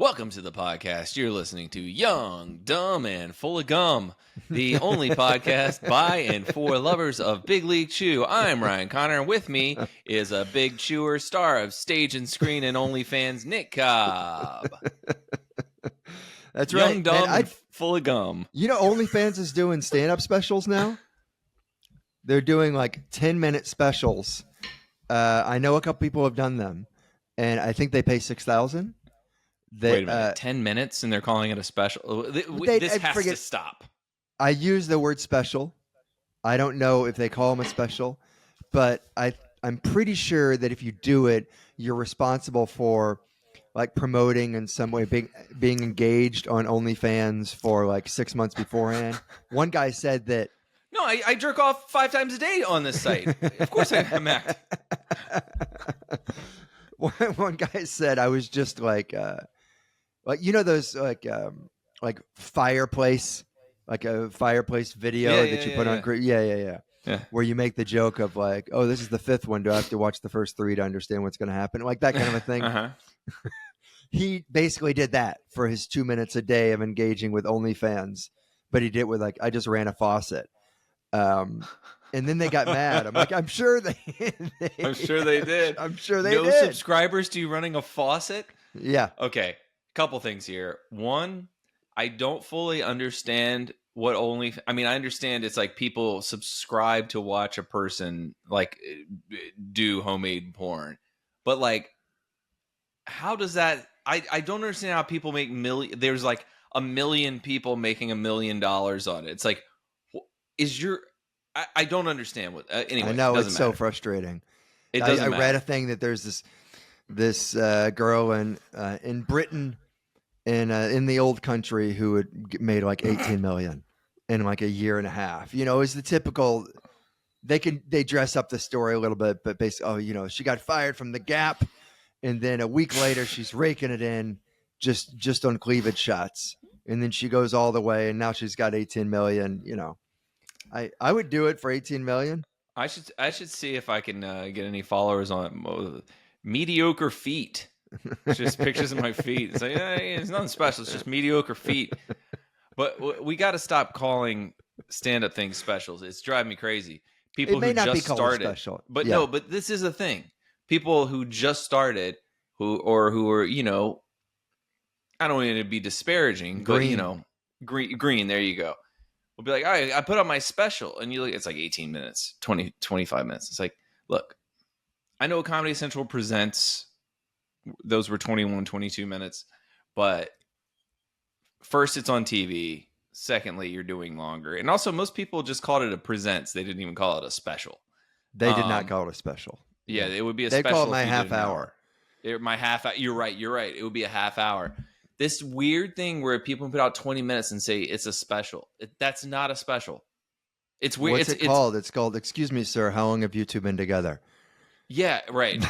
Welcome to the podcast. You're listening to Young, Dumb, and Full of Gum, the only podcast by and for lovers of Big League Chew. I'm Ryan Connor, and with me is a big chewer, star of stage and screen and OnlyFans, Nick Cobb. That's right. Young, Dumb, and Full of Gum. You know, OnlyFans is doing stand-up specials now. They're doing like 10-minute specials. I know a couple people have done them, and I think they pay $6,000. Wait a minute, 10 minutes and they're calling it a special? This has to stop. I use the word special. I don't know if they call them a special, but I'm pretty sure that if you do it, you're responsible for like promoting in some way, being engaged on OnlyFans for like 6 months beforehand. One guy said that. No, I jerk off 5 times a day on this site. Of course I'm acting. One guy said I was just like you know those like fireplace, like a fireplace video that you put on. Yeah. Where you make the joke of like, oh, this is the 5th one. Do I have to watch the first 3 to understand what's going to happen? Like that kind of a thing. He basically did that for his 2 minutes a day of engaging with OnlyFans, but he did it with like, I just ran a faucet. And then they got mad. I'm like, I'm sure they did. I'm sure they did. No subscribers to you running a faucet? Yeah. Okay. Couple things here. One, I don't fully understand what I understand it's like people subscribe to watch a person like do homemade porn. But like, how does that, I don't understand how people make there's like 1 million people making $1 million on it. It's like, I don't understand what, anyway. I know, it's matter. so frustrating. It doesn't I matter. read a thing that there's this girl in Britain, in the old country, who had made like 18 million in like a year and a half. You know, is the typical. They dress up the story a little bit, but basically, she got fired from the Gap, and then a week later she's raking it in just on cleavage shots, and then she goes all the way, and now she's got 18 million. I would do it for 18 million. I should see if I can get any followers on mediocre feet. It's just pictures of my feet. It's like, it's nothing special. It's just mediocre feet. But we got to stop calling stand-up things specials. It's driving me crazy. People who just started, special. But no, but this is a thing. People who just started, who are I don't want to be disparaging, green. but green. There you go. We'll be like, all right, I put on my special, and you look, it's like 18 minutes, 20, 25 minutes. It's like, look, I know Comedy Central presents. Those were 21, 22 minutes. But first, it's on TV. Secondly, you're doing longer. And also, most people just called it a presents. They didn't even call it a special. They did not call it a special. Yeah, it would be a they special. They call it my half hour. My half hour. You're right. It would be a half hour. This weird thing where people put out 20 minutes and say it's a special. That's not a special. It's weird. What's it called? It's called, excuse me, sir, how long have you two been together? Yeah, right.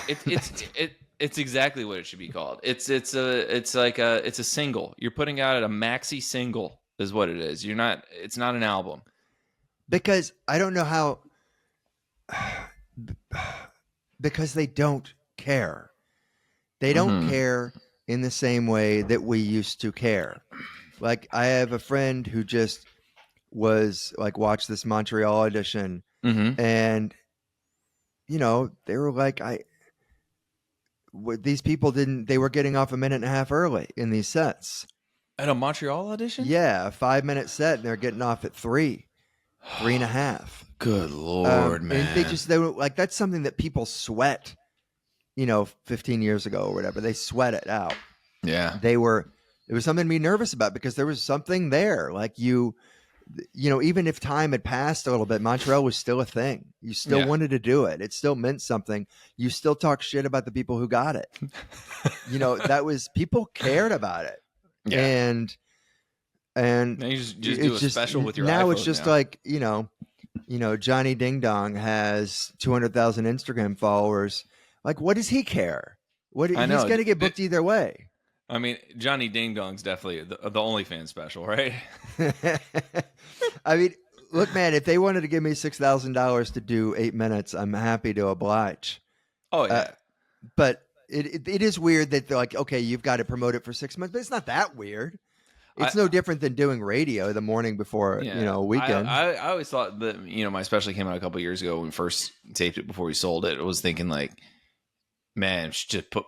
It's exactly what it should be called. It's a single. You're putting out a maxi single is what it is. It's not an album. Because I don't know how, because they don't care. They don't care in the same way that we used to care. Like, I have a friend who just was like, watched this Montreal audition, and they were like, these people they were getting off 1.5 minutes early in these sets. At a Montreal audition? Yeah, a 5-minute set, and they're getting off at 3.5. Good Lord, man. And they were like, that's something that people sweat, 15 years ago or whatever. They sweat it out. Yeah. It was something to be nervous about because there was something there. Like even if time had passed a little bit, Montreal was still a thing. You still wanted to do it. It still meant something. You still talk shit about the people who got it. That was, people cared about it. Yeah. And now you just do a special with your now iPhone it's just now. like, Johnny Ding Dong has 200,000 Instagram followers. Like, what does he care? He's going to get booked either way. I mean, Johnny Ding Dong's definitely the OnlyFans special, right? I mean, look, man, if they wanted to give me $6,000 to do 8 minutes, I'm happy to oblige. Oh, yeah. But it is weird that they're like, okay, you've got to promote it for 6 months, but it's not that weird. It's no different than doing radio the morning before, a weekend. I always thought that, my special came out a couple years ago when we first taped it before we sold it. I was thinking like, man,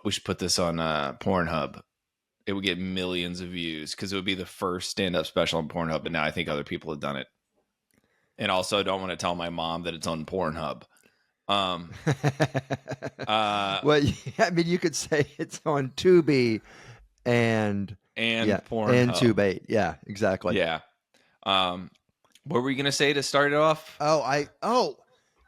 we should put this on Pornhub. It would get millions of views because it would be the first stand-up special on Pornhub. But now I think other people have done it. And also, I don't want to tell my mom that it's on Pornhub. Well, I mean, you could say it's on Tubi and Pornhub. And Tube8. Yeah, exactly. Yeah. What were you gonna say to start it off?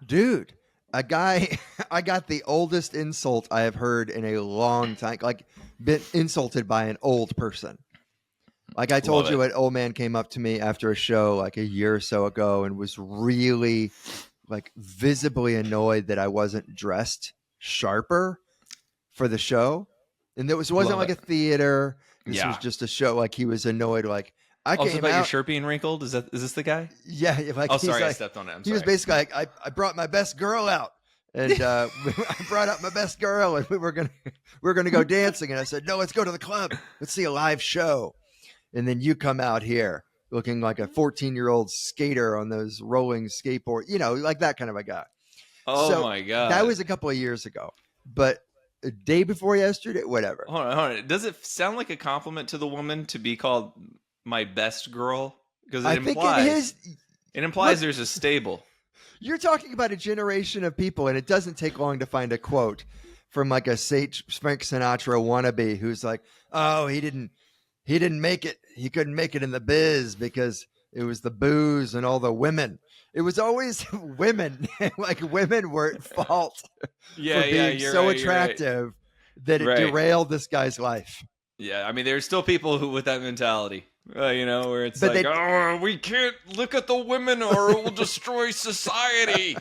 Dude, I got the oldest insult I have heard in a long time. Like, been insulted by an old person. Like I told you, an old man came up to me after a show like a year or so ago and was really like visibly annoyed that I wasn't dressed sharper for the show. And it wasn't like a theater. This was just a show. Like he was annoyed. Like I came about out, your shirt being wrinkled. Is this the guy? Yeah. Like, sorry, like, I stepped on it. He was basically like, I brought my best girl out, and I brought out my best girl, and we were gonna go dancing. And I said, no, let's go to the club. Let's see a live show. And then you come out here looking like a 14-year-old skater on those rolling skateboard, like that kind of a guy. Oh my God. That was a couple of years ago, but a day before yesterday, whatever. Hold on. Does it sound like a compliment to the woman to be called my best girl? Because it implies there's a stable. You're talking about a generation of people, and it doesn't take long to find a quote from like a Frank Sinatra wannabe who's like, oh, he didn't make it. He couldn't make it in the biz because it was the booze and all the women. It was always women. Like women were at fault for being so attractive that it derailed this guy's life. Yeah, I mean, there's still people who with that mentality, where it's we can't look at the women or it will destroy society.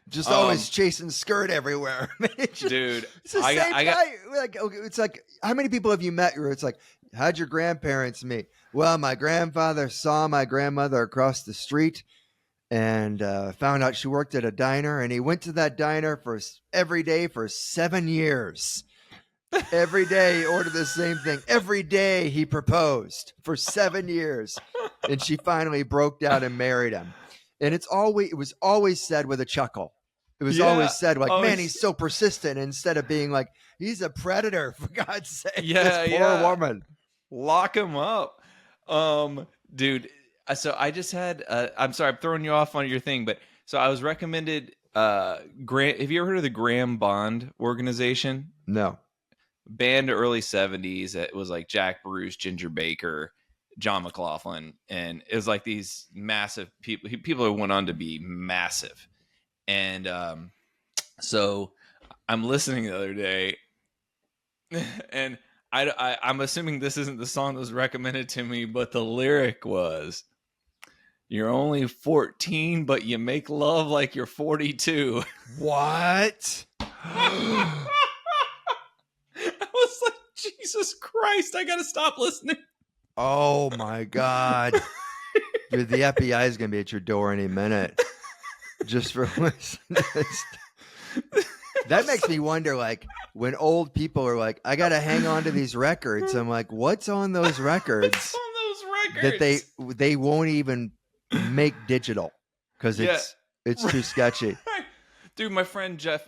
Just always chasing skirt everywhere. Dude, it's the same guy. Like, okay, it's like, how many people have you met where it's like, how'd your grandparents meet? Well, my grandfather saw my grandmother across the street and found out she worked at a diner, and he went to that diner every day for 7 years. Every day he ordered the same thing. Every day he proposed for 7 years, and she finally broke down and married him. And it was always said with a chuckle. It was always said like, man, he's so persistent, instead of being like, he's a predator, for God's sake. Yeah, this poor woman. Lock him up. Dude, so I just had, I'm sorry, I'm throwing you off on your thing, but so I was recommended, have you ever heard of the Graham Bond organization? No. Band early 70s. It was like Jack Bruce, Ginger Baker, John McLaughlin. And it was like these massive people who went on to be massive. And so I'm listening the other day, and I'm assuming this isn't the song that was recommended to me, but the lyric was, "You're only 14, but you make love like you're 42." What? I was like, Jesus Christ, I gotta stop listening. Oh my God. Dude, the FBI is gonna be at your door any minute. Just for listening. That makes me wonder, like, when old people are like, I gotta hang on to these records. I'm like, what's on those records? What's on those records? That they won't even make digital because it's too sketchy. Dude, my friend Jeff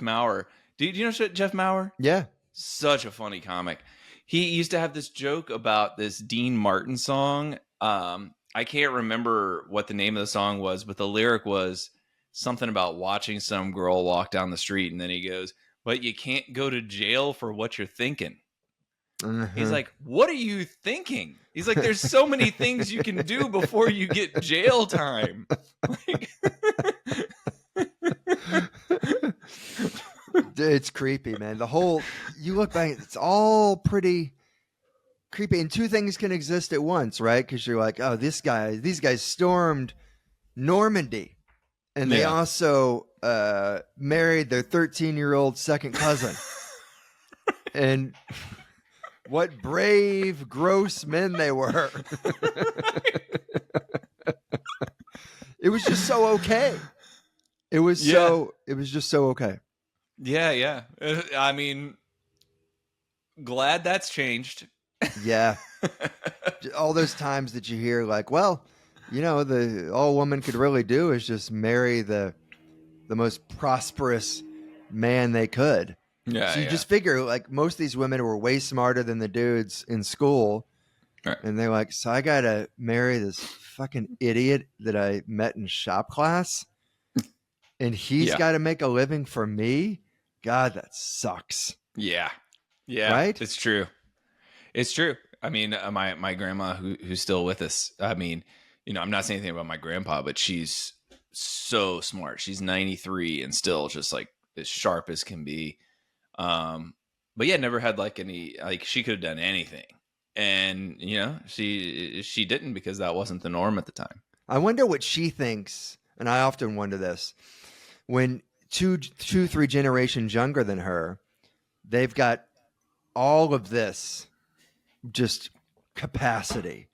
Maurer. Do you know Jeff Maurer? Yeah. Such a funny comic. He used to have this joke about this Dean Martin song. I can't remember what the name of the song was, but the lyric was something about watching some girl walk down the street, and then he goes, "But you can't go to jail for what you're thinking." Mm-hmm. He's like, "What are you thinking?" He's like, "There's so many things you can do before you get jail time." It's creepy, man. You look back, it's all pretty creepy. And two things can exist at once, right? Because you're like, oh, these guys stormed Normandy. And they also married their 13-year-old second cousin. And what brave, gross men they were. It was just so okay. It was just so okay. Yeah, yeah. I mean, glad that's changed. Yeah. All those times that you hear like, well, the all a woman could really do is just marry the most prosperous man they could. Yeah, So you yeah. just figure like most of these women were way smarter than the dudes in school. Right. And they're like, so I got to marry this fucking idiot that I met in shop class. And he's Yeah. got to make a living for me. God, that sucks. Yeah. Yeah. Right? It's true. It's true. I mean, my grandma who's still with us. I mean, I'm not saying anything about my grandpa, but she's so smart. She's 93 and still just like as sharp as can be. But yeah, never had like any like she could have done anything, and she didn't because that wasn't the norm at the time. I wonder what she thinks. And I often wonder this when two, 3 generations younger than her, they've got all of this just capacity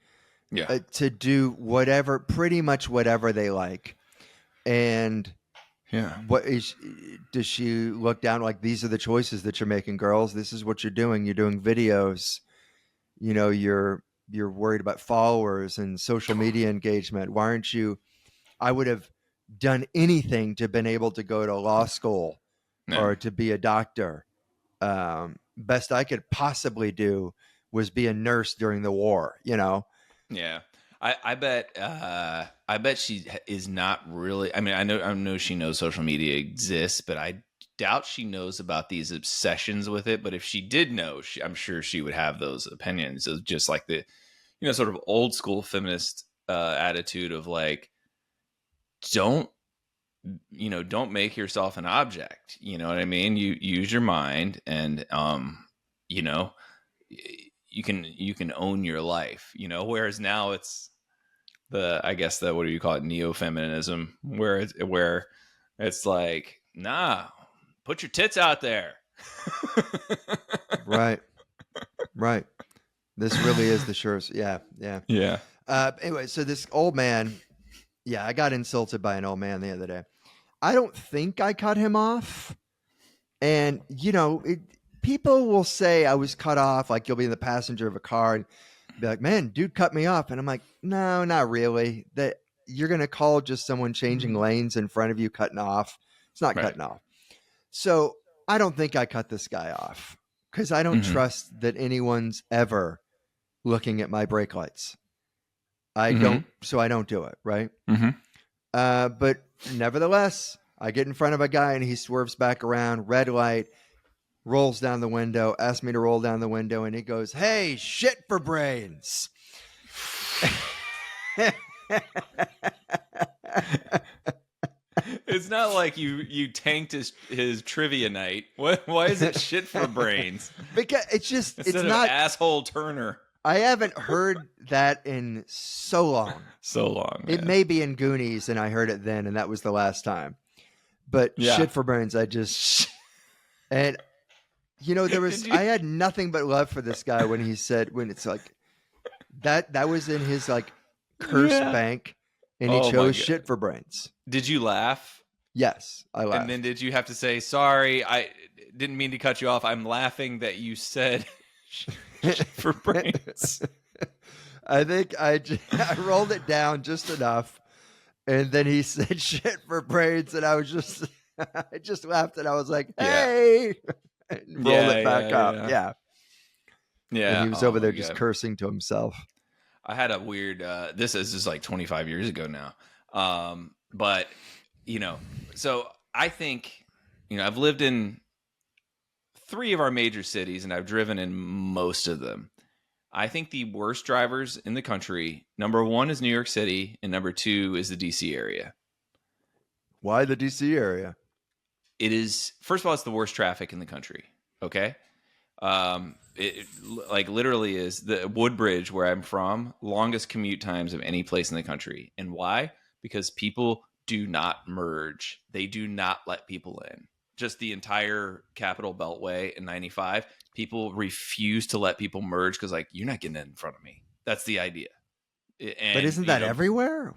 Yeah. to do whatever, pretty much whatever they like. And Yeah. does she look down like these are the choices that you're making, girls? This is what you're doing. You're doing videos. You're worried about followers and social media engagement. Why aren't you? I would have done anything to have been able to go to law school Yeah. or to be a doctor. Best I could possibly do was be a nurse during the war, Yeah. I bet she is not really. I mean, I know she knows social media exists, but I doubt she knows about these obsessions with it. But if she did know, I'm sure she would have those opinions of just like the, sort of old school feminist attitude of like, don't make yourself an object. You know what I mean? You use your mind, and you know, you can own your life. Whereas now it's I guess what do you call it, neo-feminism, where it's like, nah, put your tits out there. Right. This really is the surest. Yeah. Anyway, so this old man, yeah, I got insulted by an old man the other day. I don't think I cut him off. And, people will say I was cut off, like you'll be in the passenger of a car and be like, man, dude cut me off. And I'm like, no, not really. That you're going to call just someone changing lanes in front of you cutting off. It's not cutting off. So I don't think I cut this guy off because I don't trust that anyone's ever looking at my brake lights. I don't do it. Right. But nevertheless, I get in front of a guy and he swerves back around, red light, rolls down the window, asks me to roll down the window, and he goes, "Hey, shit for brains." It's not like you tanked his trivia night. Why is it shit for brains? Because it's not asshole Turner. I haven't heard that in so long. It may be in Goonies, and I heard it then, and that was the last time. But shit for brains, I had nothing but love for this guy when it's like that was in his like cursed bank, and he chose shit for brains. Did you laugh? Yes, I laughed. And then did you have to say, sorry, I didn't mean to cut you off. I'm laughing that you said shit for brains. I think I rolled it down just enough. And then he said shit for brains. And I was I just laughed and I was like, hey, and rolled it back up. Yeah. And he was over there just cursing to himself. I had a weird, this is just like 25 years ago now. But, so I think, I've lived in 3 of our major cities and I've driven in most of them. I think the worst drivers in the country, number 1 is New York City and number 2 is the DC area. Why the DC area? It is, first of all, it's the worst traffic in the country. Okay. It like literally is the Woodbridge where I'm from, longest commute times of any place in the country. And why? Because people do not merge. They do not let people in. Just the entire Capitol Beltway in 95, people refuse to let people merge because like, you're not getting in front of me. That's the idea. And, but isn't that everywhere?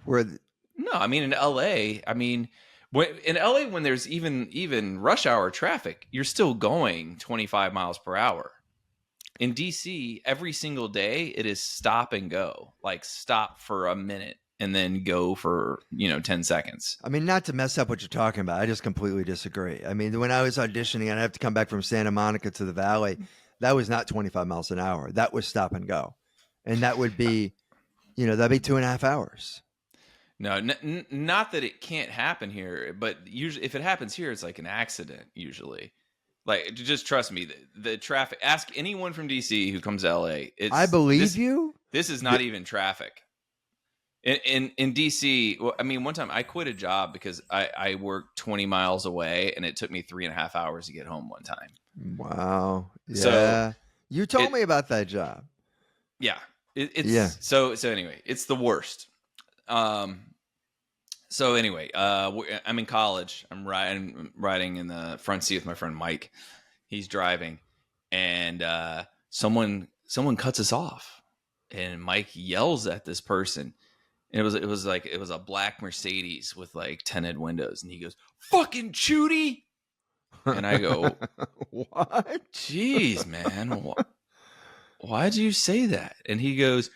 No, I mean in LA, In LA, when there's even rush hour traffic, you're still going 25 miles per hour. In DC, every single day, it is stop and go. Like stop for a minute and then go for, 10 seconds. I mean, not to mess up what you're talking about. I just completely disagree. I mean, when I was auditioning and I have to come back from Santa Monica to the Valley, that was not 25 miles an hour. That was stop and go. And that would be, that'd be 2.5 hours. No, not that it can't happen here, but usually if it happens here, it's like an accident usually. Like, just trust me, the traffic, ask anyone from DC who comes to LA. I believe you. This is not even traffic. In DC, well, I mean, one time I quit a job because I worked 20 miles away and it took me 3.5 hours to get home one time. Wow. Yeah. So you told me about that job. Yeah. So anyway, it's the worst. So anyway, I'm in college. I'm riding in the front seat with my friend Mike. He's driving, and someone cuts us off, and Mike yells at this person. And it was a black Mercedes with like tinted windows, and he goes, "Fucking Chudy," and I go, "What? Jeez, man, why'd you say that?" And he goes,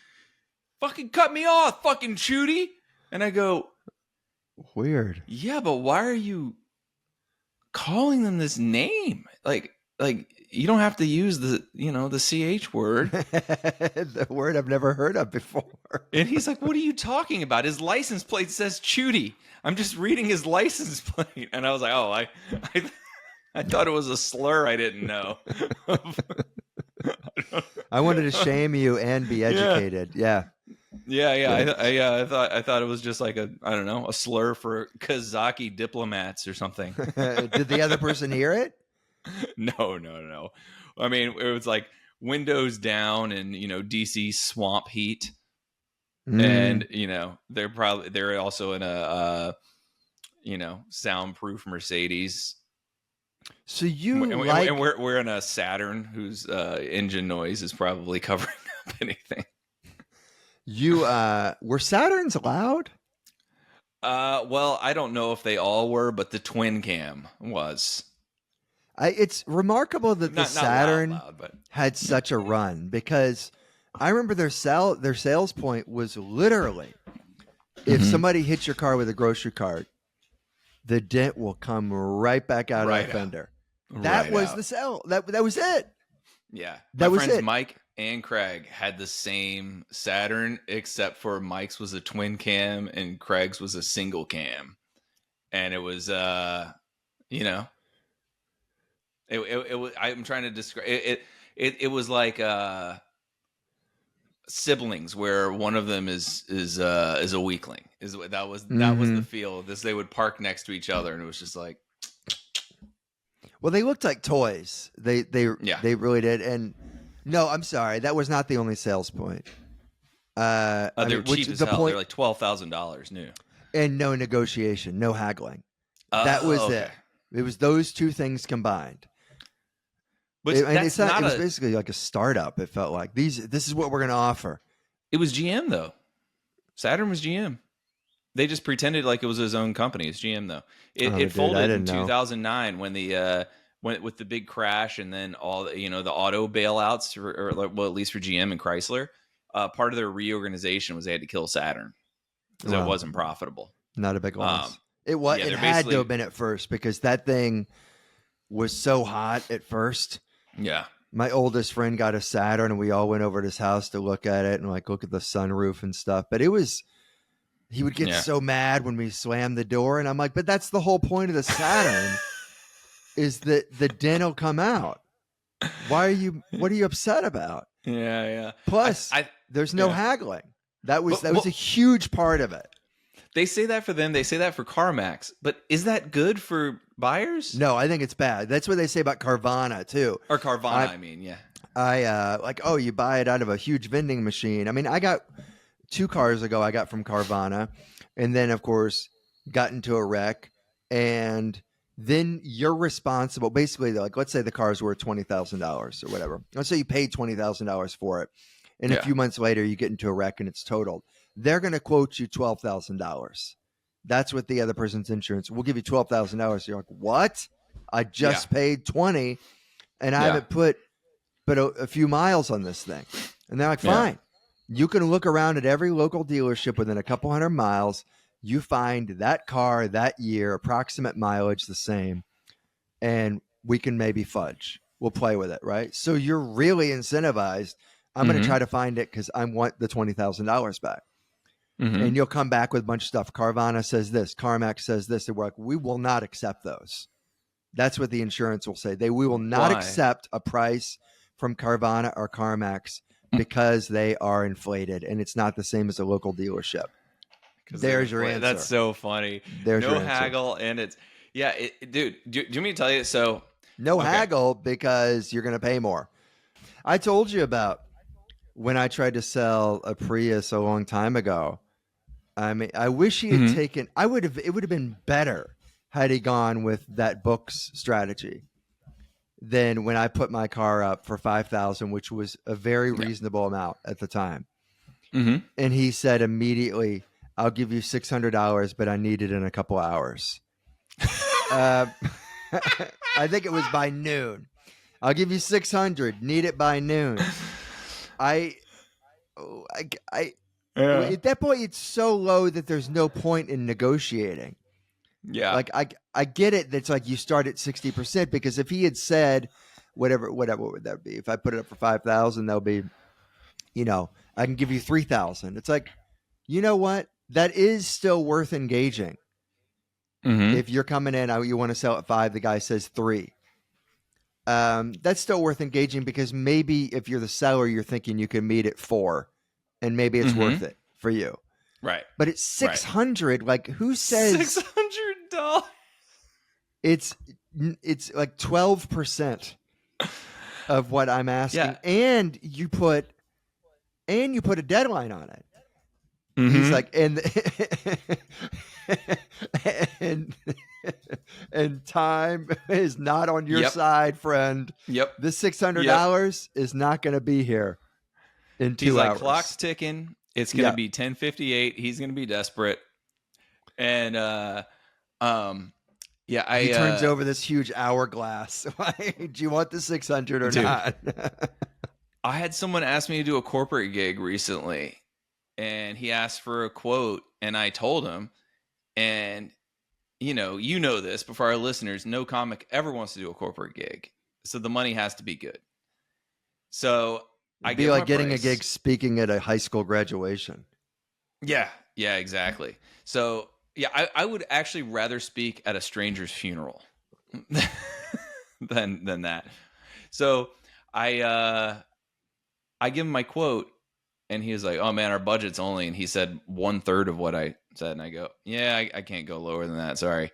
"Fucking cut me off, fucking Chudy," and I go, "Weird. Yeah, but why are you calling them this name? Like you don't have to use the CH word." The word I've never heard of before. And he's like, "What are you talking about? His license plate says Chudy. I'm just reading his license plate." And I was like, "Oh, I thought it was a slur I didn't know." I wanted to shame you and be educated. Yeah. I thought it was just like a slur for Kazaki diplomats or something. Did the other person hear it? No. I mean, it was like windows down and DC swamp heat, and they're also in a soundproof Mercedes. So you and we're in a Saturn whose engine noise is probably covering up anything. You were Saturns loud? Well, I don't know if they all were, but the twin cam was. It's remarkable that the Saturn but had such a run, because I remember their sales point was literally, if somebody hits your car with a grocery cart, the dent will come right back out of the fender. That was the sell. That was it. Yeah, that was friends it. Mike and Craig had the same Saturn, except for Mike's was a twin cam and Craig's was a single cam, and it was it was. I'm trying to describe it. It was like siblings, where one of them is a weakling. That was the feel. They would park next to each other, and it was just like. Well, they looked like toys. They really did. And no, I'm sorry, that was not the only sales point. They were cheap as hell. They're like $12,000 new, and no negotiation, no haggling. That was it. It was those two things combined. But it was basically like a startup. It felt like this is what we're going to offer. It was GM though. Saturn was GM. They just pretended like it was his own company. It's GM though. It folded in 2009 when went with the big crash, and then all the auto bailouts, at least for GM and Chrysler. Part of their reorganization was they had to kill Saturn because it wasn't profitable. Not a big loss. It was. It had to have been at first, because that thing was so hot at first. Yeah. My oldest friend got a Saturn, and we all went over to his house to look at it and look at the sunroof and stuff. But he would get so mad when we slammed the door, and I'm like, but that's the whole point of the Saturn, is that the dent will come out. What are you upset about? Yeah. Plus, there's no haggling. That was a huge part of it. They say that for them. They say that for CarMax. But is that good for buyers? No, I think it's bad. That's what they say about Carvana too. Or Carvana, you buy it out of a huge vending machine. I mean, I got 2 cars ago. I got from Carvana, and then of course got into a wreck, and then you're responsible. Basically, let's say the car's worth $20,000 or whatever. Let's say you paid $20,000 for it, and a few months later you get into a wreck and it's totaled. They're going to quote you $12,000. That's what the other person's insurance. We'll give you $12,000. You're like, what? I just paid 20 and I haven't put but a few miles on this thing. And they're like, fine. You can look around at every local dealership within a couple hundred miles. You find that car that year, approximate mileage the same, and we can maybe fudge. We'll play with it, right? So you're really incentivized. I'm going to try to find it because I want the $20,000 back. And you'll come back with a bunch of stuff. Carvana says this. CarMax says this. And we're like, we will not accept those. That's what the insurance will say. We will not accept a price from Carvana or CarMax because they are inflated and it's not the same as a local dealership. There's your answer. That's so funny. There's no your answer. haggle, and it's dude. Do you want me to tell you? So haggle because you're going to pay more. I told you about when I tried to sell a Prius a long time ago. I mean, I wish he had taken. It would have been better had he gone with that book's strategy than when I put my car up for $5,000, which was a very reasonable amount at the time. And he said immediately, I'll give you $600, but I need it in a couple hours. I think it was by noon. I'll give you $600, need it by noon. At that point, it's so low that there's no point in negotiating. Yeah. Like I get it. That's like you start at 60% because if he had said whatever would that be? If I put it up for 5,000, that'll be, I can give you 3,000. It's like, you know what? That is still worth engaging. If you're coming in, you want to sell at 5, the guy says 3. That's still worth engaging because maybe if you're the seller, you're thinking you can meet at 4 and maybe it's worth it for you. Right. But it's 600. Right. Like who says $600? It's like 12% of what I'm asking. Yeah. And you put a deadline on it. He's like, and time is not on your side, friend. Yep. This $600 is not going to be here in 2 hours. He's like, clock's ticking. It's going to be 10:58. He's going to be desperate. And, he turns over this huge hourglass. Do you want the 600 or not? I had someone ask me to do a corporate gig recently, and he asked for a quote, and I told him, and you know this, but for our listeners, no comic ever wants to do a corporate gig, so the money has to be good. So it'd be like getting a gig speaking at a high school graduation. Yeah, exactly. So I would actually rather speak at a stranger's funeral than that. So I give him my quote, and he was like, "Oh man, our budget's only," and he said 1/3 of what I said, and I go, "Yeah, I can't go lower than that, sorry."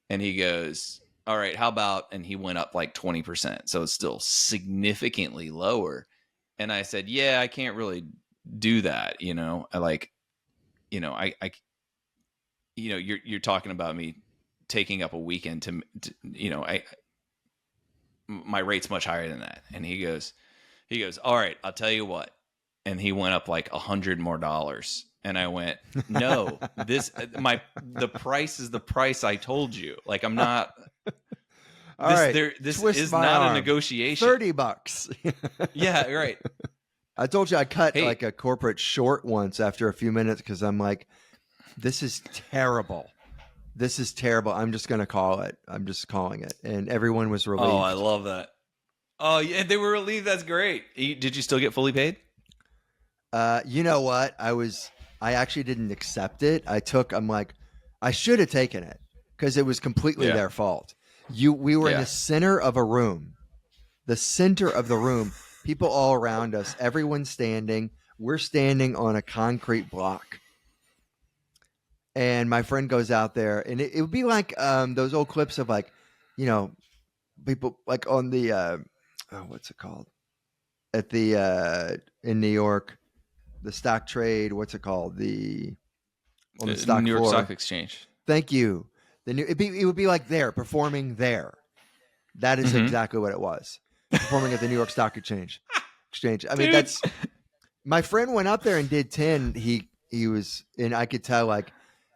And he goes, "All right, how about?" And he went up like 20%, so it's still significantly lower. And I said, "Yeah, I can't really do that, you're talking about me taking up a weekend to my rate's much higher than that." And he goes, "All right, I'll tell you what." And he went up like $100 more. And I went, "No, the price is the price I told you. Like, I'm not, this is not a negotiation. $30. Yeah, right. I told you I cut like a corporate short once after a few minutes because I'm like, this is terrible. This is terrible. I'm just going to call it. I'm just calling it. And everyone was relieved. Oh, I love that. Oh, yeah, they were relieved. That's great. Did you still get fully paid? You know what? I actually didn't accept it. I'm like, I should have taken it because it was completely their fault. We were in the center of a room, people all around us, everyone's standing. We're standing on a concrete block. And my friend goes out there, and it would be like those old clips of like, people like on the what's it called? At the in New York, the stock trade. What's it called? The stock New York floor. Stock Exchange. Thank you. It would be like performing there. That is exactly what it was. Performing at the New York Stock Exchange. I mean, that's my friend went up there and did 10. He was, and I could tell like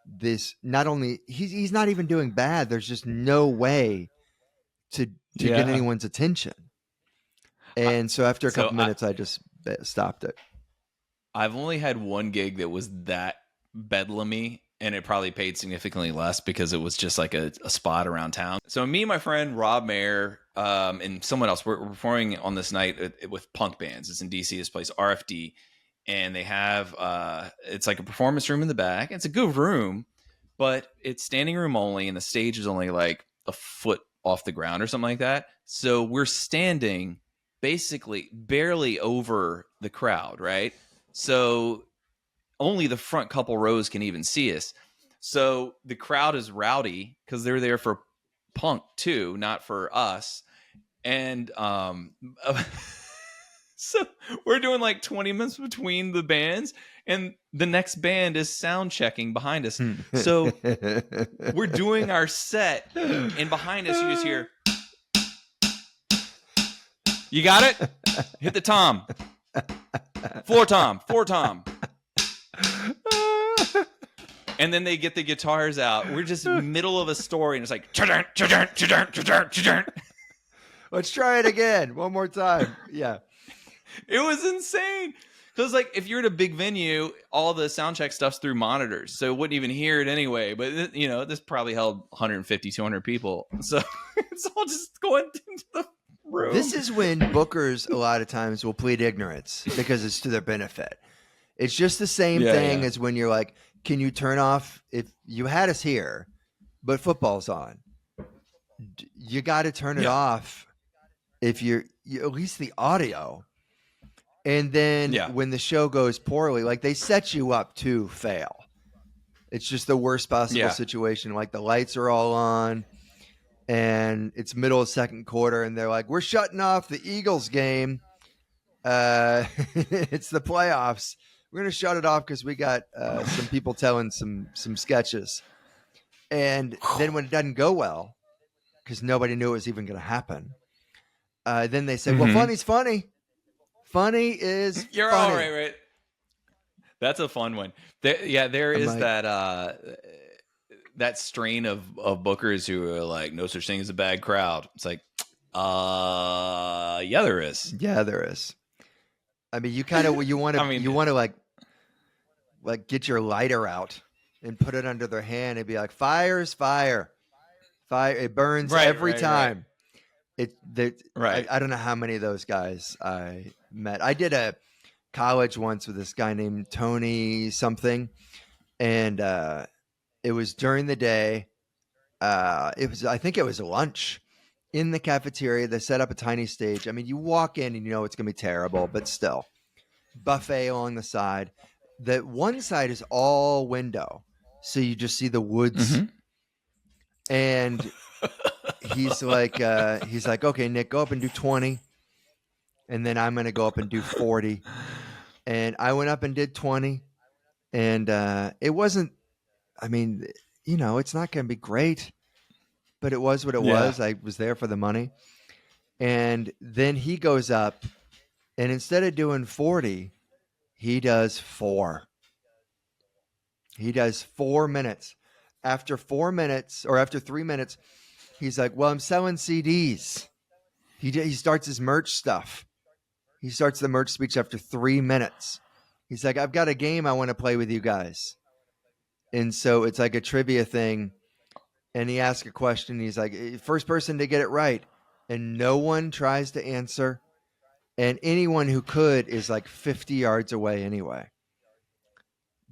this. Not only he's not even doing bad. There's just no way to get anyone's attention. And so after a couple minutes, I just stopped it. I've only had one gig that was that bedlamy, and it probably paid significantly less because it was just like a spot around town. So me and my friend Rob Mayer and someone else, we're performing on this night with punk bands. It's in DC, this place, RFD. And they have, it's like a performance room in the back. It's a good room, but it's standing room only, and the stage is only like a foot off the ground or something like that. So we're standing basically barely over the crowd, right? So only the front couple rows can even see us. So the crowd is rowdy because they're there for punk too, not for us. And so we're doing like 20 minutes between the bands, and the next band is sound checking behind us. So we're doing our set, and behind us you just hear, "You got it? Hit the tom. Floor tom. And then they get the guitars out. We're just middle of a story, and it's like, let's try it again. One more time. Yeah. It was insane. Because like if you're at a big venue, all the sound check stuff's through monitors, so wouldn't even hear it anyway. But you know, this probably held 150, 200 people. So it's all just going into the room. This is when bookers a lot of times will plead ignorance because it's to their benefit. It's just the same thing as when you're like, can you turn off, if you had us here, but football's on, you got to turn it off if you're at least the audio. And then when the show goes poorly, like they set you up to fail. It's just the worst possible situation. Like the lights are all on and it's middle of second quarter and they're like, we're shutting off the Eagles game. It's the playoffs. We're going to shut it off because we got some people telling some sketches. And then when it doesn't go well, because nobody knew it was even going to happen, then they say, well, funny's funny. Funny is You're funny. all right. That's a fun one. There is that strain of bookers who are like, no such thing as a bad crowd. It's like, yeah, there is. Yeah, there is. I mean, you want to like get your lighter out and put it under their hand and be like, fire's fire. It burns every time. Right. I don't know how many of those guys I met. I did a college once with this guy named Tony something, and it was during the day. I think it was lunch in the cafeteria. They set up a tiny stage. I mean, you walk in and you know it's gonna be terrible, but still, buffet along the side. The one side is all window, so you just see the woods, and he's like, okay, Nick, go up and do 20. And then I'm going to go up and do 40. And I went up and did 20. And it wasn't, I mean, you know, it's not going to be great, but it was what it was. I was there for the money. And then he goes up and instead of doing 40, he does 4. He does 4 minutes. After 4 minutes or after 3 minutes, he's like, well, I'm selling CDs. He starts his merch stuff. He starts the merch speech after 3 minutes. He's like, I've got a game I want to play with you guys. And so it's like a trivia thing. And he asks a question. He's like, first person to get it right. And no one tries to answer. And anyone who could is like 50 yards away anyway.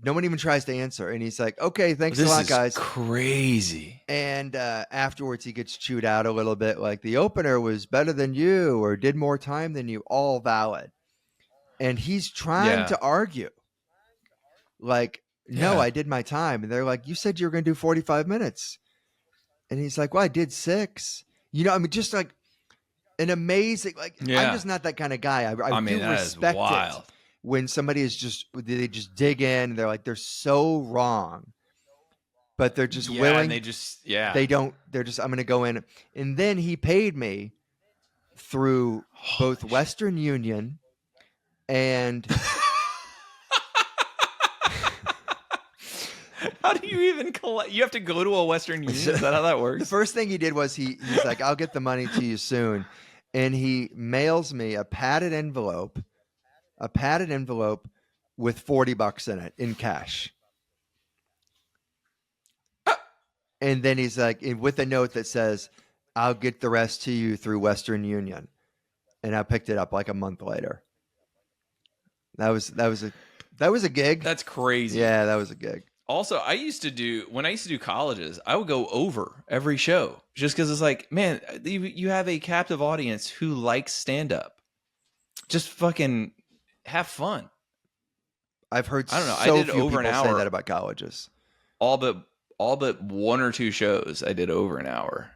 No one even tries to answer. And he's like, okay, thanks a lot, guys. This is crazy. And afterwards, he gets chewed out a little bit. Like, the opener was better than you or did more time than you. All valid. And he's trying to argue. Like, no, I did my time. And they're like, you said you were going to do 45 minutes. And he's like, well, I did 6. You know, I mean, just like an amazing, like, I'm just not that kind of guy. I mean, do respect it. When somebody is they just dig in and they're like, they're so wrong, but they're just willing. And they're just, I'm going to go in. And then he paid me through both Western Union and How do you even collect? You have to go to a Western Union. Is that how that works? The first thing he did was he's like, I'll get the money to you soon. And he mails me a padded envelope with $40 in it in cash. And then he's like, with a note that says, I'll get the rest to you through Western Union. And I picked it up like a month later. That was a gig. That's crazy. Yeah, that was a gig. Also, when I used to do colleges, I would go over every show just because it's like, man, you have a captive audience who likes stand-up. Just fucking have fun. I've heard I don't know. so I did few over people an hour. say that about colleges. All but one or two shows I did over an hour.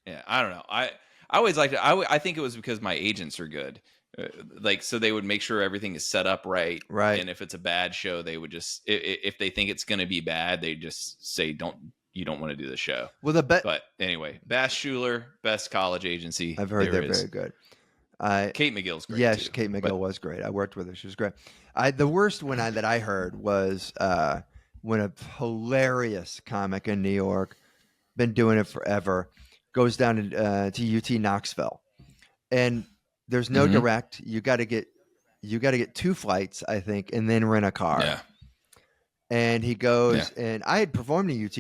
Yeah, I don't know. I always liked it. I think it was because my agents are good. So they would make sure everything is set up right. And if it's a bad show, they would just, if they think it's going to be bad, they just say, you don't want to do the show. Well, but anyway, Bass Schuler, best college agency. I've heard they're very good. Kate McGill's great. Yes, too, Kate McGill was great. I worked with her. She was great. The worst one that I heard was when a hilarious comic in New York, been doing it forever, goes down to UT Knoxville, and there's no direct. You got to get 2 flights, I think, and then rent a car. Yeah. And he goes, and I had performed at UT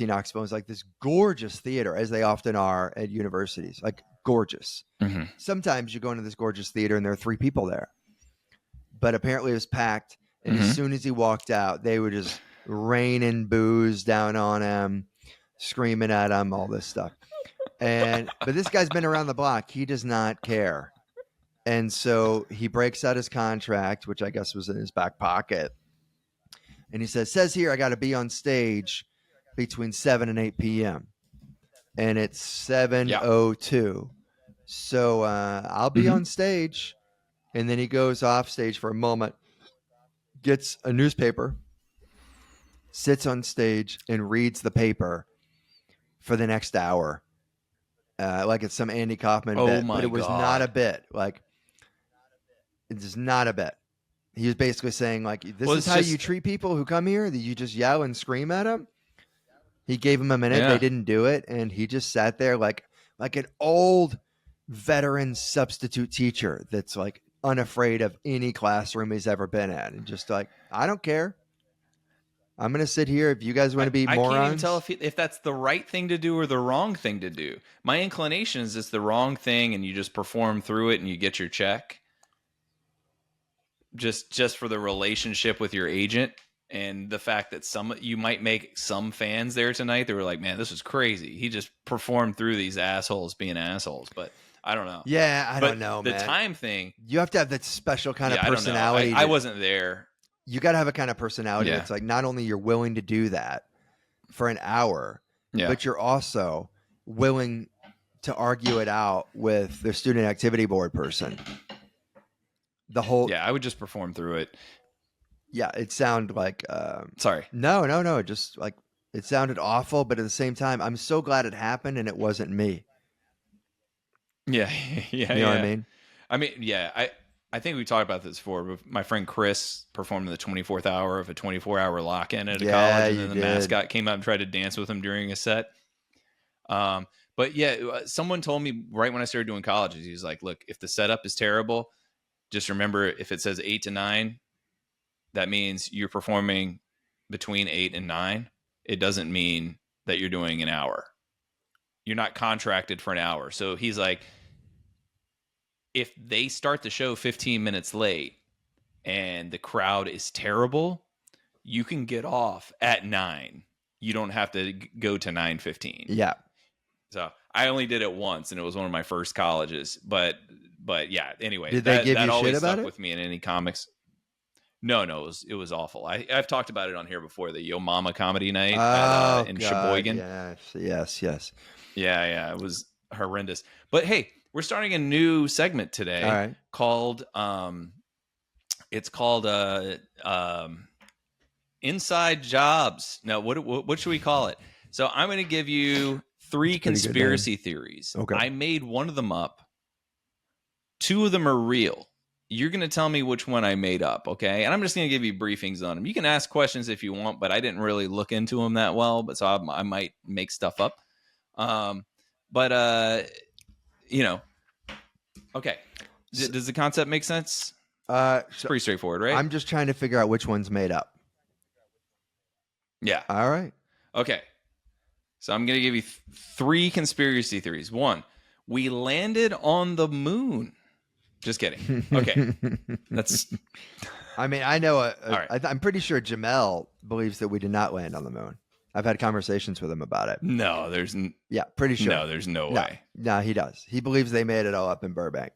Knoxville. It was like this gorgeous theater, as they often are at universities, like gorgeous. Mm-hmm. Sometimes you go into this gorgeous theater and there are 3 people there, but apparently it was packed. And as soon as he walked out, they were just raining booze down on him, screaming at him, all this stuff. But this guy's been around the block. He does not care. And so he breaks out his contract, which I guess was in his back pocket. And he says here, I got to be on stage between 7 and 8 p.m. And it's 7:02. So I'll be on stage. And then he goes off stage for a moment, gets a newspaper, sits on stage and reads the paper for the next hour. Like it's some Andy Kaufman bit, but it was not a bit. Like, it's not a bit. He was basically saying, like, this is how you treat people who come here, that you just yell and scream at them. He gave them a minute. They didn't do it. And he just sat there like an old veteran substitute teacher that's like unafraid of any classroom he's ever been at. And just like, I don't care. I'm going to sit here. If you guys want to be morons. I can't even tell if that's the right thing to do or the wrong thing to do. My inclination is it's the wrong thing and you just perform through it and you get your check. Just for the relationship with your agent and the fact that you might make some fans there tonight. They were like, man, this was crazy. He just performed through these assholes being assholes. But I don't know. Yeah, I don't know, man. The time thing. You have to have that special kind of personality. I wasn't there. You got to have a kind of personality that's like, not only you're willing to do that for an hour, but you're also willing to argue it out with the student activity board person. I would just perform through it. Yeah, it sounded like sorry. No. Just like it sounded awful, but at the same time, I'm so glad it happened and it wasn't me. Yeah. You know what I mean? I mean, yeah. I think we talked about this before, but my friend Chris performed in the 24th hour of a 24-hour lock-in at a college, and then the mascot came out and tried to dance with him during a set. But yeah, someone told me right when I started doing colleges, he was like, look, if the setup is terrible, just remember if it says 8 to 9, that means you're performing between 8 and 9. It doesn't mean that you're doing an hour. You're not contracted for an hour. So he's like, if they start the show 15 minutes late and the crowd is terrible, you can get off at 9. You don't have to go to 9:15. Yeah. So I only did it once, and it was one of my first colleges. But yeah. Anyway, did they give you always shit about stuck it? With me in any comics? No, it was awful. I've talked about it on here before. The Yo Mama comedy night in Sheboygan. Yes. Yeah. It was horrendous. But hey, we're starting a new segment today called Inside Jobs. Now, what should we call it? So I'm going to give you 3 conspiracy theories. Okay. I made one of them up. 2 of them are real. you're going to tell me which one I made up, okay? And I'm just going to give you briefings on them. You can ask questions if you want, but I didn't really look into them that well, but so I might make stuff up. But okay. Does the concept make sense? It's So pretty straightforward, right? I'm just trying to figure out which one's made up. Yeah. All right. Okay. So I'm going to give you 3 conspiracy theories. 1, we landed on the moon. Just kidding. Okay. That's. I mean, I know. right. I'm pretty sure Jamel believes that we did not land on the moon. I've had conversations with him about it. No, there's. Yeah, pretty sure. No, there's no way. No, he does. He believes they made it all up in Burbank.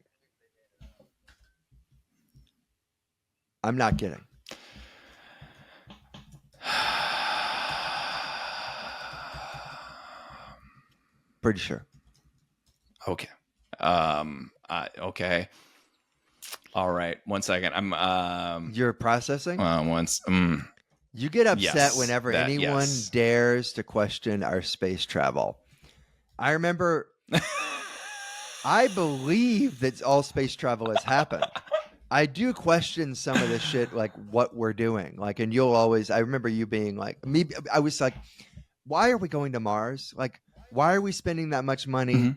I'm not kidding. Pretty sure. Okay. Okay. All right. 1 second. I'm. You're processing? Once. You get upset Yes, whenever anyone yes. dares to question our space travel. I remember. I believe that all space travel has happened. I do question some of this shit, like what we're doing. Like, and you'll always. I remember you being like me. I was like, why are we going to Mars? Like, why are we spending that much money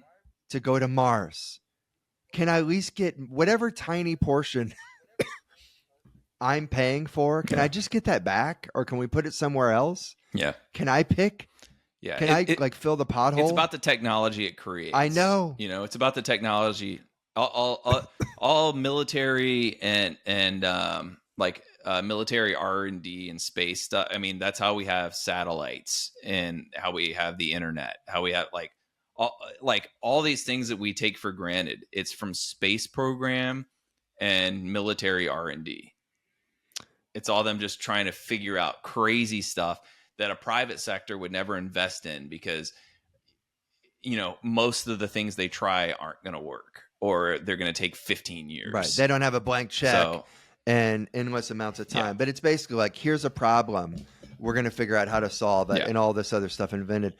to go to Mars? Can I at least get whatever tiny portion I'm paying for? Can I just get that back? Or can we put it somewhere else? Yeah. Can I pick? Yeah. Can I like fill the pothole? It's about the technology it creates. I know. It's about the technology. All military and military R&D and space stuff. I mean, that's how we have satellites and how we have the internet, how we have all these things that we take for granted. It's from space program and military R&D. It's all them just trying to figure out crazy stuff that a private sector would never invest in because, most of the things they try aren't going to work or they're going to take 15 years. Right. They don't have a blank check and endless amounts of time. Yeah. But it's basically like, here's a problem. We're going to figure out how to solve it and all this other stuff invented.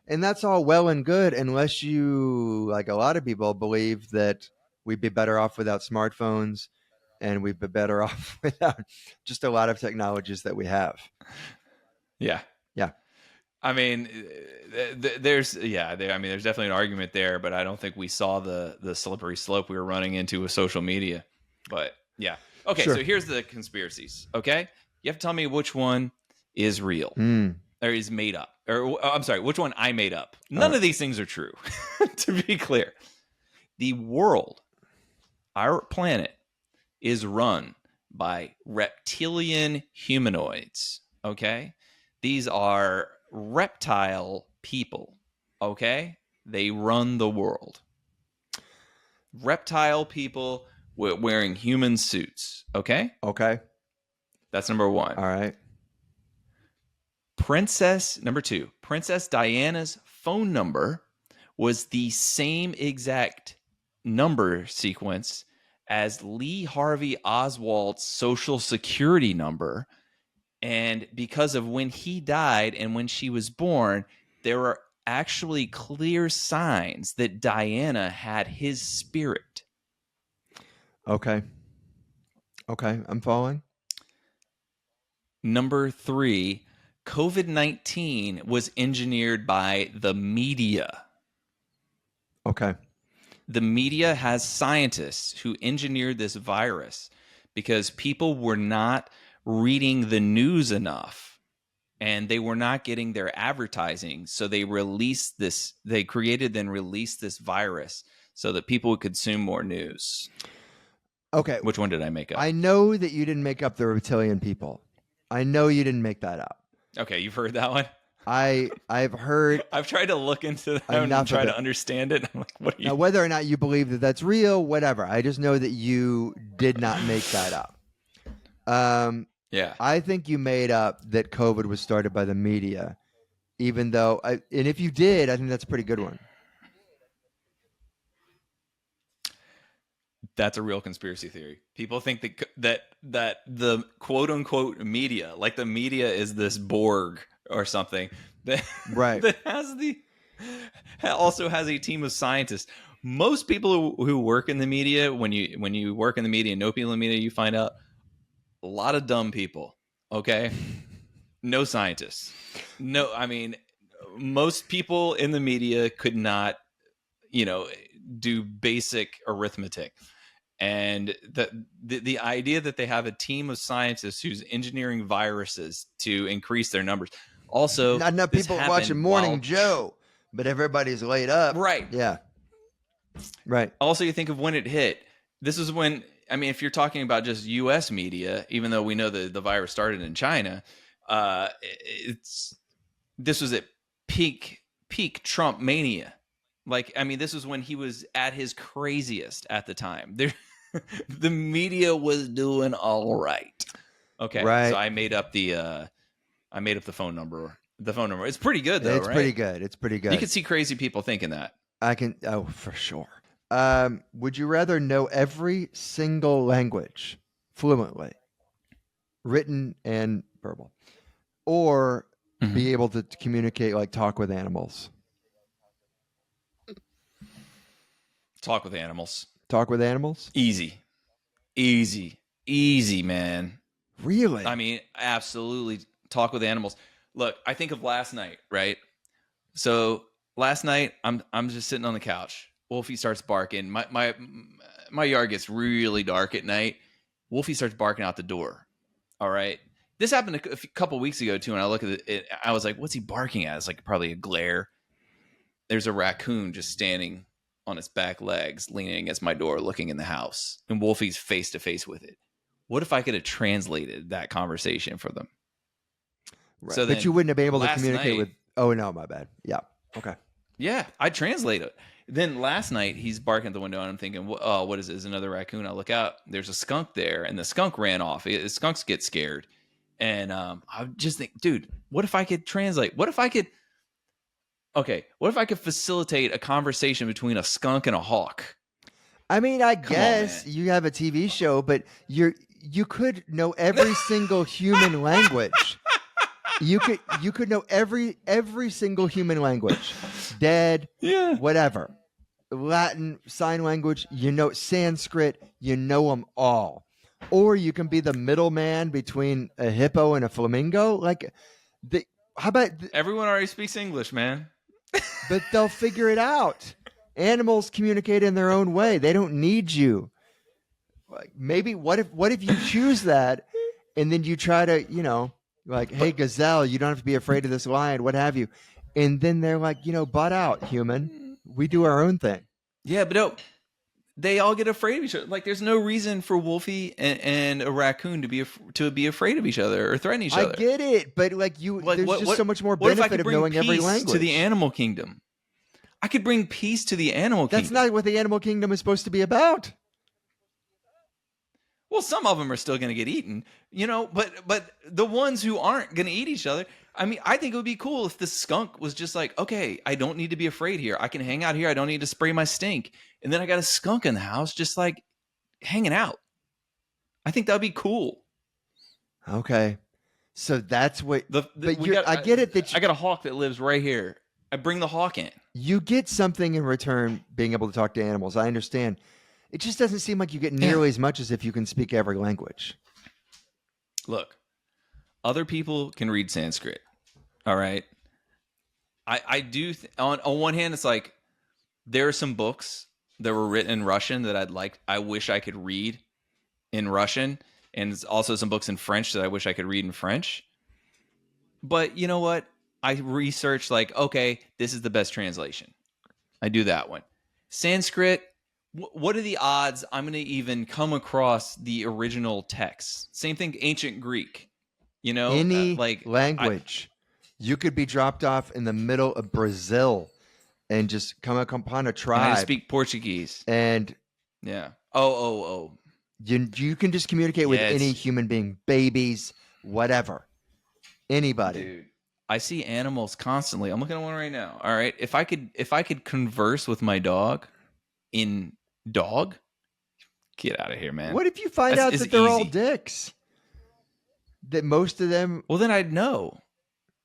And that's all well and good unless you, like a lot of people, believe that we'd be better off without smartphones and we'd be better off without just a lot of technologies that we have. Yeah. Yeah. I mean, there's definitely an argument there, but I don't think we saw the slippery slope we were running into with social media. But yeah. Okay. Sure. So here's the conspiracies. Okay. You have to tell me which one is real or is made up. Or I'm sorry, which one I made up. None of these things are true, to be clear. The world, our planet, is run by reptilian humanoids, okay? These are reptile people, okay? They run the world. Reptile people wearing human suits, okay? Okay. That's number 1. All right. Number 2, Princess Diana's phone number was the same exact number sequence as Lee Harvey Oswald's social security number. And because of when he died and when she was born, there were actually clear signs that Diana had his spirit. Okay. Okay, I'm following. Number 3, COVID-19 was engineered by the media. Okay. The media has scientists who engineered this virus because people were not reading the news enough and they were not getting their advertising. So they created and released this virus so that people would consume more news. Okay. Which one did I make up? I know that you didn't make up the reptilian people. I know you didn't make that up. Okay, you've heard that one? I've heard. I've tried to look into that and try to understand it. I'm like, what are you? Now, whether or not you believe that that's real, whatever. I just know that you did not make that up. Yeah. I think you made up that COVID was started by the media, even though, and if you did, I think that's a pretty good one. That's a real conspiracy theory. People think that the quote unquote media, like the media is this Borg or something that, right. that also has a team of scientists. Most people who work in the media, when you work in the media and know people in the media, you find out a lot of dumb people. Okay, no scientists. No, I mean, most people in the media could not, do basic arithmetic. And the idea that they have a team of scientists who's engineering viruses to increase their numbers. Also, not enough people watching Morning Joe, but everybody's laid up. Right. Yeah. Right. Also, you think of when it hit. This is when, I mean, if you're talking about just U.S. media, even though we know the virus started in China, this was at peak Trump mania. Like, I mean, this was when he was at his craziest at the time. The media was doing all right. Okay, right. So I made up the phone number. The phone number. It's pretty good though, right? It's pretty good. You can see crazy people thinking that. I can. Oh, for sure. Would you rather know every single language fluently, written and verbal, or be able to communicate, like talk with animals? Talk with animals. Talk with animals? Easy, man. Really? I mean, absolutely. Talk with animals. Look, I think of last night, right? So last night, I'm just sitting on the couch. Wolfie starts barking. My yard gets really dark at night. Wolfie starts barking out the door. All right. This happened a couple weeks ago too, and I look at it. I was like, "What's he barking at?" It's like probably a glare. There's a raccoon just standing on its back legs, leaning against my door, looking in the house, and Wolfie's face to face with it. What if I could have translated that conversation for them? Right. So but you wouldn't have been able to communicate with. Oh no, my bad. Yeah. Okay. Yeah, I translate it. Then last night he's barking at the window, and I'm thinking, "Oh, what is this? Another raccoon?" I look out. There's a skunk there, and the skunk ran off. Skunks get scared, and I just think, dude, what if I could translate? What if I could? Okay, what if I could facilitate a conversation between a skunk and a hawk? I mean, I guess you have a TV show, but you could know every single human language. You could know every single human language. Dead, whatever. Latin, sign language, Sanskrit, you know them all. Or you can be the middleman between a hippo and a flamingo. How about everyone already speaks English, man? But they'll figure it out. Animals communicate in their own way. They don't need you. Like maybe what if you choose that and then you try to, like, hey, gazelle, you don't have to be afraid of this lion, what have you. And then they're like, butt out, human. We do our own thing. Yeah, but no, they all get afraid of each other. Like, there's no reason for Wolfie and a raccoon to be afraid of each other or threaten each other. I get it, but there's just so much more benefit of knowing every language. To the animal kingdom, I could bring peace to the animal kingdom. That's not what the animal kingdom is supposed to be about. Well, some of them are still going to get eaten, but the ones who aren't going to eat each other, I mean, I think it would be cool if the skunk was just like, okay, I don't need to be afraid here. I can hang out here. I don't need to spray my stink. And then I got a skunk in the house just like hanging out. I think that would be cool. Okay. So that's what I get it that I got a hawk that lives right here. I bring the hawk in. You get something in return being able to talk to animals. I understand. It just doesn't seem like you get nearly as much as if you can speak every language. Look, other people can read Sanskrit. All right. I do. On one hand, it's like there are some books that were written in Russian that I wish I could read in Russian. And there's also some books in French that I wish I could read in French. But you know what? I researched okay, this is the best translation. I do that one. Sanskrit, what are the odds I'm going to even come across the original text? Same thing, ancient Greek. Any language. You could be dropped off in the middle of Brazil and just come upon a tribe. And I speak Portuguese. And yeah. You can just communicate with any human being, babies, whatever. Anybody. Dude, I see animals constantly. I'm looking at one right now. All right. If I could converse with my dog in dog, get out of here, man. What if you find out that they're all dicks? That most of them. Well, then I'd know.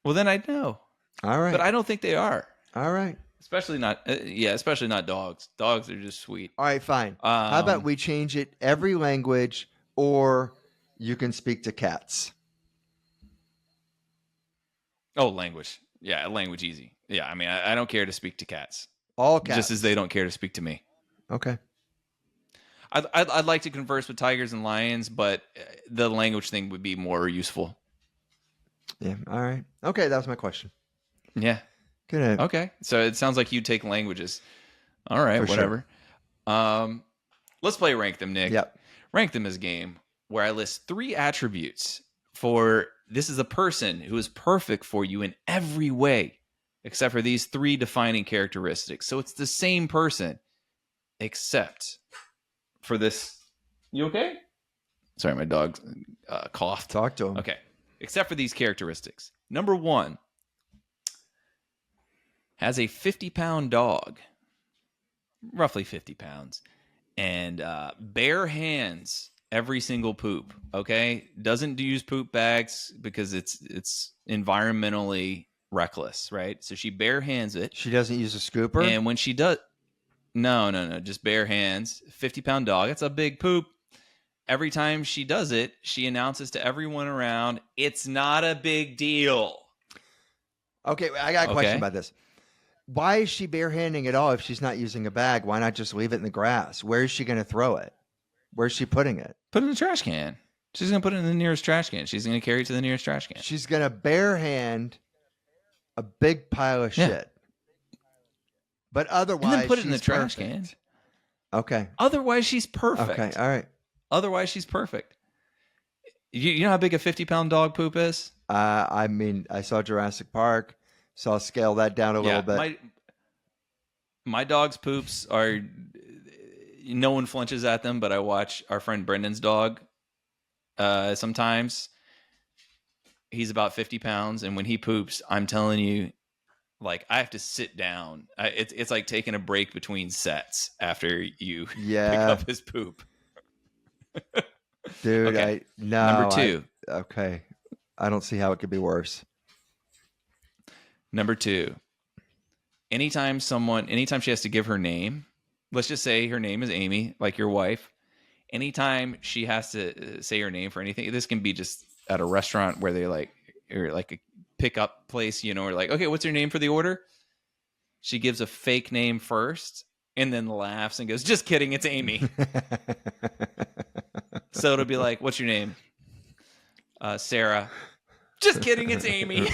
All right. But I don't think they are. All right. especially not especially not dogs. Dogs are just sweet. All right, fine. How about we change it every language, or you can speak to cats? Oh, language. Yeah, language easy. Yeah, I mean, I don't care to speak to cats, All cats. just as they don't care to speak to me. Okay. I'd like to converse with tigers and lions, but the language thing would be more useful. Yeah. All right. Okay, that was my question. Yeah. Good. Okay. So it sounds like you take languages. All right. For Whatever. Let's play Rank Them, Nick. Yep. Rank Them is a game where I list 3 attributes for this is a person who is perfect for you in every way, except for these 3 defining characteristics. So it's the same person, except for this. You okay? Sorry, my dog coughed. Talk to him. Okay. Except for these characteristics. Number 1 has a 50-pound dog, roughly 50 pounds, and bare hands every single poop. Okay, doesn't use poop bags because it's environmentally reckless, right? So she bare hands it. She doesn't use a scooper. And when she does, no, just bare hands. 50-pound dog. It's a big poop. Every time she does it, she announces to everyone around, "It's not a big deal." Okay, I got a question about this. Why is she barehanding it all if she's not using a bag? Why not just leave it in the grass? Where is she going to throw it? Where's she putting it? Put it in the trash can. She's going to put it in the nearest trash can. She's going to carry it to the nearest trash can. She's going to barehand a big pile of shit. But otherwise, and then put it in the she's trash perfect. can. Okay. Otherwise, she's perfect. Okay, all right. Otherwise, she's perfect. You know how big a 50-pound dog poop is? I mean, I saw Jurassic Park, so I'll scale that down a little bit. My dog's poops are, no one flinches at them, but I watch our friend Brendan's dog sometimes. He's about 50 pounds, and when he poops, I'm telling you, like, I have to sit down. It's like taking a break between sets after you pick up his poop. Dude, okay. Number 2. Okay. I don't see how it could be worse. Number 2. Anytime she has to give her name, let's just say her name is Amy, like your wife. Anytime she has to say her name for anything, this can be just at a restaurant where they or like a pickup place, or like, okay, what's your name for the order? She gives a fake name first and then laughs and goes, "Just kidding, it's Amy." So it'll be like, "What's your name?" Sarah. "Just kidding, it's Amy."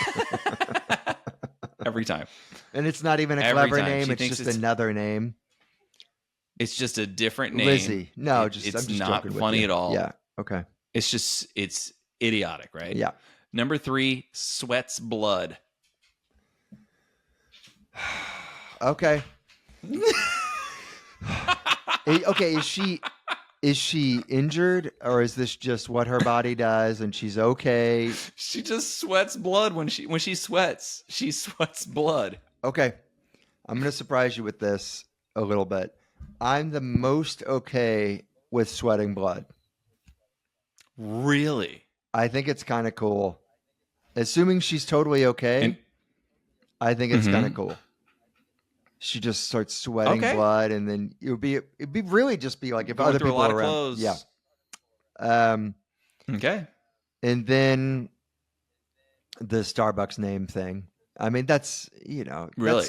Every time. And it's not even a clever name. It's just another name. It's just a different name. Lizzie. No, it's just not funny at all. Yeah. Okay. It's idiotic, right? Yeah. Number 3, sweats blood. Okay. Okay, is she injured, or is this just what her body does and she's okay? She just sweats blood when she sweats. She sweats blood. Okay. I'm going to surprise you with this a little bit. I'm the most okay with sweating blood. Really? I think it's kind of cool. Assuming she's totally okay, I think it's kind of cool. She just starts sweating blood, and then it'd be really just be like if going other through people a lot are of around. clothes. Yeah. Okay. And then the Starbucks name thing. I mean, that's really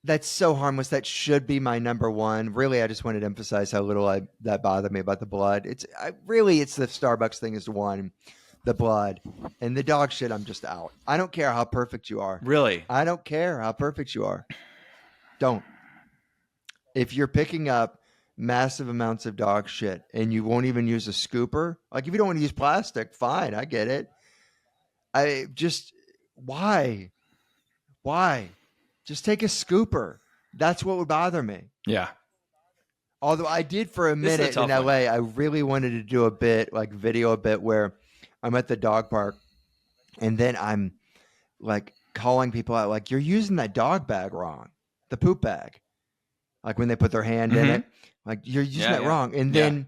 that's so harmless. That should be my number 1. Really, I just wanted to emphasize how little that bothered me about the blood. It's the Starbucks thing is the one. The blood and the dog shit, I'm just out. I don't care how perfect you are. Really? I don't care how perfect you are. Don't. If you're picking up massive amounts of dog shit and you won't even use a scooper, like if you don't want to use plastic, fine, I get it. Why? Just take a scooper. That's what would bother me. Yeah. Although I did for a minute in LA, I really wanted to do video a bit where I'm at the dog park and then I'm like calling people out, like, "You're using that dog bag wrong, the poop bag." Like when they put their hand in it, like, "You're using that wrong." And then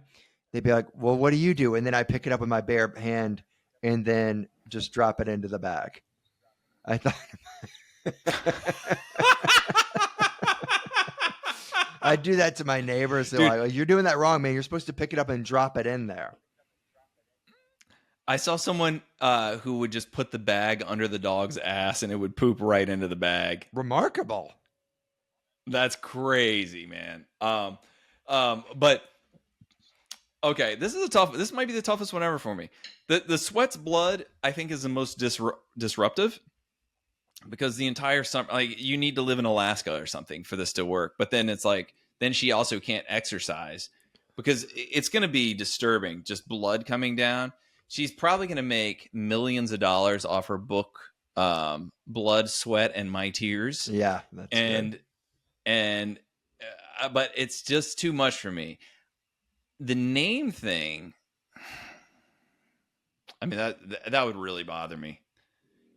they'd be like, "Well, what do you do?" And then I pick it up with my bare hand and then just drop it into the bag. I thought I do that to my neighbors. They're like, "You're doing that wrong, man. You're supposed to pick it up and drop it in there." I saw someone who would just put the bag under the dog's ass and it would poop right into the bag. Remarkable. That's crazy, man. But okay, this might be the toughest one ever for me. The sweat's blood, I think, is the most disruptive because the entire summer, like, you need to live in Alaska or something for this to work. But then it's like, then she also can't exercise because it's going to be disturbing. Just blood coming down. She's probably going to make millions of dollars off her book, Blood, Sweat, and My Tears. Yeah, that's good. But it's just too much for me. The name thing, I mean, that would really bother me.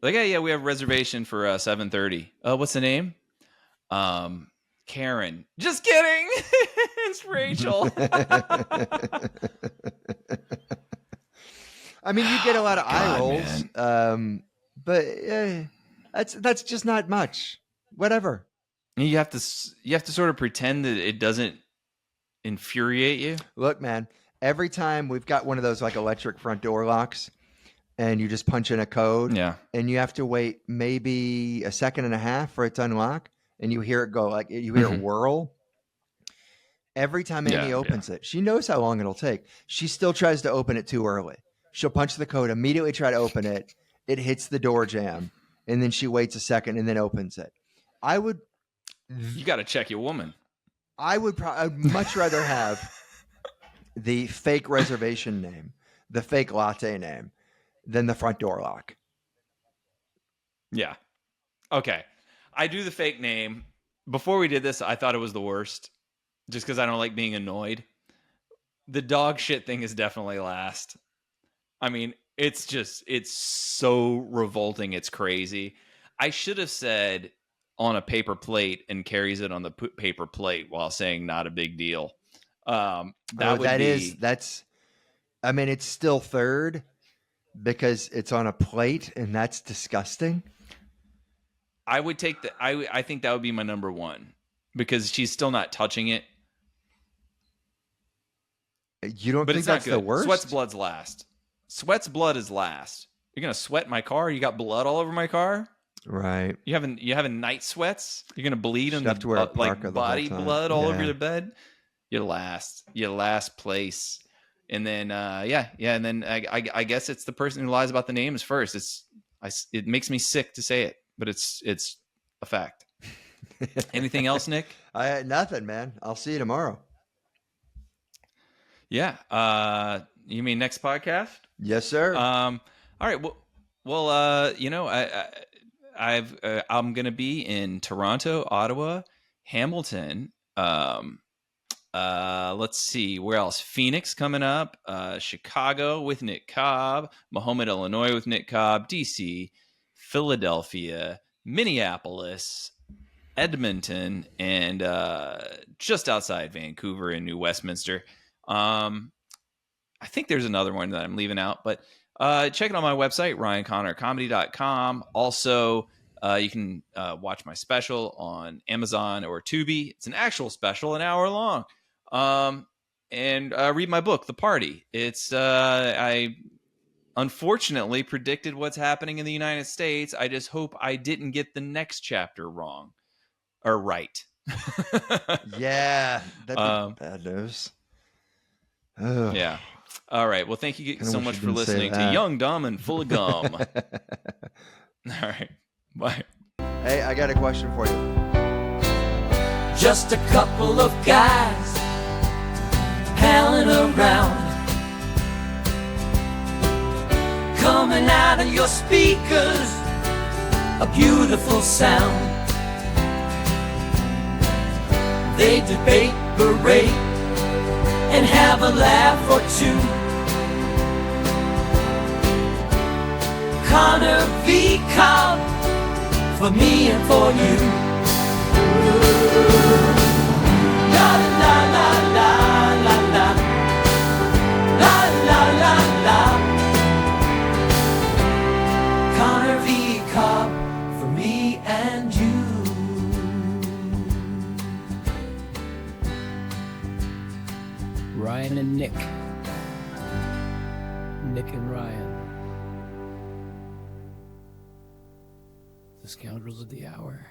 Like, yeah, we have a reservation for 7:30. What's the name? Karen. Just kidding. It's Rachel. I mean, you get a lot of eye rolls, but that's just not much. Whatever. You have to sort of pretend that it doesn't infuriate you. Look, man, every time we've got one of those like electric front door locks and you just punch in a code and you have to wait maybe a second and a half for it to unlock and you hear it go, like you hear it whirl. Every time Amy opens it, she knows how long it'll take. She still tries to open it too early. She'll punch the code, immediately try to open it. It hits the door jamb and then she waits a second and then opens it. You got to check your woman. I'd much rather have the fake reservation name, the fake latte name, than the front door lock. Yeah. Okay. I do the fake name. Before we did this, I thought it was the worst, just because I don't like being annoyed. The dog shit thing is definitely last. I mean, it's so revolting. It's crazy. I should have said on a paper plate and carries it on the paper plate while saying not a big deal. It's still third because it's on a plate and that's disgusting. I would take I think that would be my number one because she's still not touching it. You don't think that's the worst? Sweat's blood's last. Sweat's blood is last. You're going to sweat my car? You got blood all over my car? Right. You having night sweats? You're gonna bleed and have to wear a parka like body blood all over your bed. You're last place. And then and then I guess it's the person who lies about the names first. It makes me sick to say it, but it's a fact. Anything else, Nick? Nothing, man. I'll see you tomorrow. Yeah. You mean next podcast? Yes, sir. All right. Well, I'm going to be in Toronto, Ottawa, Hamilton. Let's see where else. Phoenix coming up. Chicago with Nick Cobb. Mahomet, Illinois with Nick Cobb. DC, Philadelphia, Minneapolis, Edmonton, and just outside Vancouver in New Westminster. I think there's another one that I'm leaving out, but check it on my website, ryanconnorcomedy.com. Also, you can watch my special on Amazon or Tubi. It's an actual special, an hour long. And read my book, The Party. I unfortunately predicted what's happening in the United States. I just hope I didn't get the next chapter wrong or right. Yeah, that'd be bad news. Ugh. Yeah. All right. Well, thank you so much for listening to Young, Dumb, and Full of Gum. All right. Bye. Hey, I got a question for you. Just a couple of guys palling around, coming out of your speakers, a beautiful sound. They debate, berate, and have a laugh or two. Connor v. Cobb, for me and for you. La la la la la la, la la la la. Connor v. Cobb, for me and Ryan and Nick. Nick and Ryan. The scoundrels of the hour.